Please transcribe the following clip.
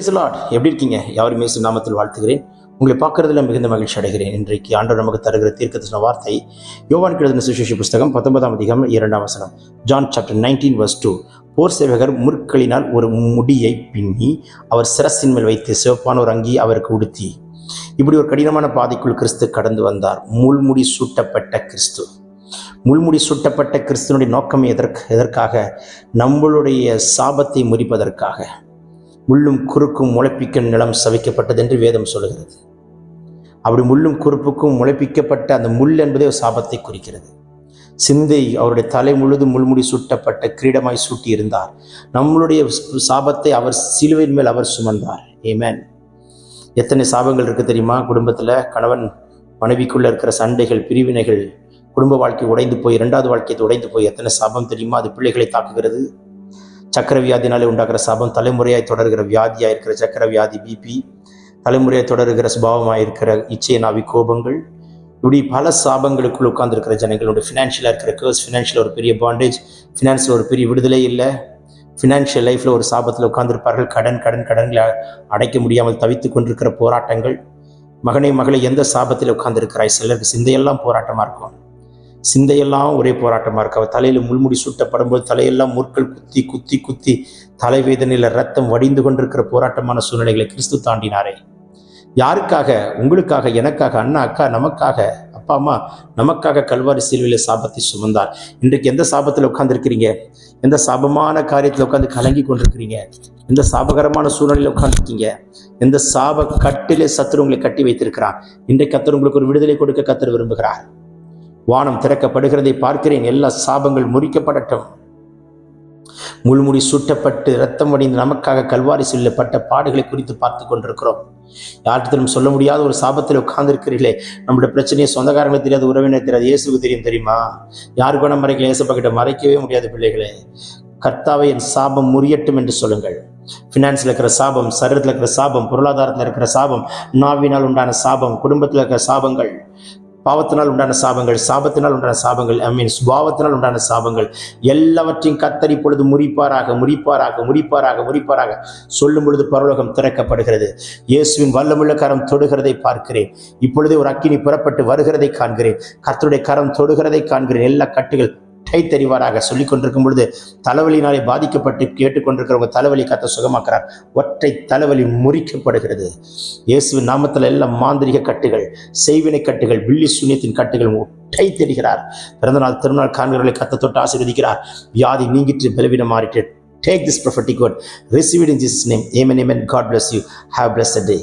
Praise the Lord. எப்படி இருக்கீங்க? யாவரும் இயேசு நாமத்தில் வாழ்த்துகிறேன். உங்களை பார்க்கறதுல மிகுந்த மகிழ்ச்சி அடைகிறேன். இன்றைக்கு ஆண்டவர் நமக்கு தருகிற தீர்க்கதரிசன வார்த்தை யோவான் எழுதின சுவிசேஷ புஸ்தகம் 19ஆம் அதிகாரம் 2ஆம் வசனம். John chapter 19 verse 2. போர் சேவகர் முற்களினால் ஒரு முடியை பின்னி அவர் சிரசின் மேல் வைத்து சிவப்பான ஒரு அங்கி அவருக்கு உடுத்தி. இப்படி ஒரு கடினமான பாதைக்குள் கிறிஸ்து கடந்து வந்தார். முள்முடி சூட்டப்பட்ட கிறிஸ்து. முள்முடி சூட்டப்பட்ட கிறிஸ்துவனுடைய நோக்கம் எதற்காக? நம்மளுடைய சாபத்தை முறிப்பதற்காக. முள்ளும் குறுக்கும் முளைப்பிக்க நிலம் சவிக்கப்பட்டது என்று வேதம் சொல்கிறது. அப்படி முள்ளும் குறுப்புக்கும் முளைப்பிக்கப்பட்ட அந்த முள் என்பதே சாபத்தை குறிக்கிறது. சிந்தை அவருடைய தலை முழுதும் முள்முடி சூட்டப்பட்ட கிரீடமாய் சூட்டி இருந்தார். நம்மளுடைய சாபத்தை அவர் சிலுவையின் மேல் அவர் சுமந்தார். ஆமென். எத்தனை சாபங்கள் இருக்கு தெரியுமா? குடும்பத்தில் கணவன் மனைவிக்குள்ள இருக்கிற சண்டைகள், பிரிவினைகள், குடும்ப வாழ்க்கை உடைந்து போய், இரண்டாவது வாழ்க்கையை உடைந்து போய் எத்தனை சாபம் தெரியுமா? அது பிள்ளைகளை தாக்குகிறது. சக்கர வியாதினாலே உண்டாகிற சாபம், தலைமுறையாய் தொடர்கிற வியாதியாக இருக்கிற சக்கர வியாதி, பிபி, தலைமுறையாய் தொடர்கிற சுபாவமாக இருக்கிற இச்சை நாவி கோபங்கள், இப்படி பல சாபங்களுக்குள் உட்கார்ந்துருக்கிற ஜனங்களுடைய ஃபினான்ஷியலாக இருக்கிற கேர்ஸ், ஃபினான்ஷியல் ஒரு பெரிய பாண்டேஜ், ஃபினான்ஸில் ஒரு பெரிய விடுதலை இல்லை, ஃபினான்ஷியல் லைஃப்பில் ஒரு சாபத்தில் உட்கார்ந்துருப்பார்கள். கடன்களை அடைக்க முடியாமல் தவித்து கொண்டிருக்கிற போராட்டங்கள். மகனை மகளை எந்த சாபத்தில் உட்கார்ந்துருக்கிறாய்? சிலருக்கு சிந்தையெல்லாம் போராட்டமாக இருக்கும். சிந்தையெல்லாம் ஒரே போராட்டமாக இருக்கு. அவர் தலையில் முள்முடி சூட்டப்படும் போது தலையெல்லாம் முற்கள் குத்தி குத்தி குத்தி தலைவேதனையில் ரத்தம் வடிந்து கொண்டிருக்கிற போராட்டமான சூழ்நிலைகளை கிறிஸ்து தாண்டினாரே. யாருக்காக? உங்களுக்காக, எனக்காக, அண்ணா அக்கா, நமக்காக, அப்பா அம்மா நமக்காக கல்வாரி சிலுவையில் சாபத்தை சுமந்தார். இன்றைக்கு எந்த சாபத்தில் உட்கார்ந்துருக்கிறீங்க? எந்த சாபமான காரியத்தில் உட்கார்ந்து கலங்கி கொண்டிருக்கிறீங்க? எந்த சாபகரமான சூழ்நிலையில் உட்கார்ந்துருக்கீங்க? எந்த சாப கட்டிலே சத்துரு உங்களை கட்டி வைத்திருக்கிறார்? இன்றைக்கு கர்த்தர் உங்களுக்கு ஒரு விடுதலை கொடுக்க கர்த்தர் விரும்புகிறார். வானம் திறக்கப்படுகிறதை பார்க்கிறேன். எல்லா சாபங்கள் முறிக்கப்படட்டும். முள்முடி சூட்டப்பட்டு ரத்தம் வடிந்து நமக்காக கல்வாரி சொல்லப்பட்ட பாடுகளை குறித்து பார்த்து கொண்டிருக்கிறோம். யார்கிட்டும் சொல்ல முடியாத ஒரு சாபத்தில் உட்கார்ந்துருக்கிறீர்களே. நம்மளுடைய பிரச்சனையை சொந்தக்காரங்களுக்கு தெரியாது, உறவினர் தெரியாது, இயேசுக்கு தெரியும். தெரியுமா? யாருக்கு வேணா மறைக்கல, இயேசுப்பா மறைக்கவே முடியாது. பிள்ளைகளே, கர்த்தாவே என் சாபம் முறியட்டும் என்று சொல்லுங்கள். ஃபினான்ஸில் இருக்கிற சாபம், சரீரத்தில் இருக்கிற சாபம், பொருளாதாரத்தில் இருக்கிற சாபம், நாவினால் உண்டான சாபம், குடும்பத்தில் இருக்கிற சாபங்கள், பாவத்தினால் உண்டான சாபங்கள், சாபத்தினால் உண்டான சாபங்கள், சுபாவத்தினால் உண்டான சாபங்கள் எல்லாவற்றையும் கர்த்தர் இப்பொழுது முறிப்பாராக, முறிப்பாராக, முறிப்பாராக, முறிப்பாராக சொல்லும் பொழுது பரலோகம் திறக்கப்படுகிறது. இயேசுவின் வல்லமுள்ள கரம் தொடுகிறதை பார்க்கிறேன். இப்பொழுதே ஒரு அக்கினி புறப்பட்டு வருகிறதை காண்கிறேன். கர்த்தருடைய கரம் தொடுகிறதை காண்கிறேன். எல்லா கட்டுகள் தெரிவாராக சொல்லிக் கொண்டிருக்கும் பொழுது தலைவலினாலே பாதிக்கப்பட்டு கேட்டுக்கொண்டிருக்கிறவங்க தலைவலி கர்த்தர் சுகமாக்குறார். ஒற்றை தலைவலி முறிக்கப்படுகிறது. இயேசுவின் நாமத்தில் எல்லாம் மாந்திரிக கட்டுகள், செய்வினை கட்டுகள், பில்லி சூனியத்தின் கட்டுகள் தெரிகிறார். பிறந்தநாள் திருநாள் காண்கிறவர்களை கர்த்தர் தொட்டு ஆசீர்வதிக்கிறார். வியாதி நீங்கிட்டு பலவீனம் மாறிட்டு. Take this prophetic word, receive it in Jesus' name. Amen, amen. God bless you. Have a blessed day.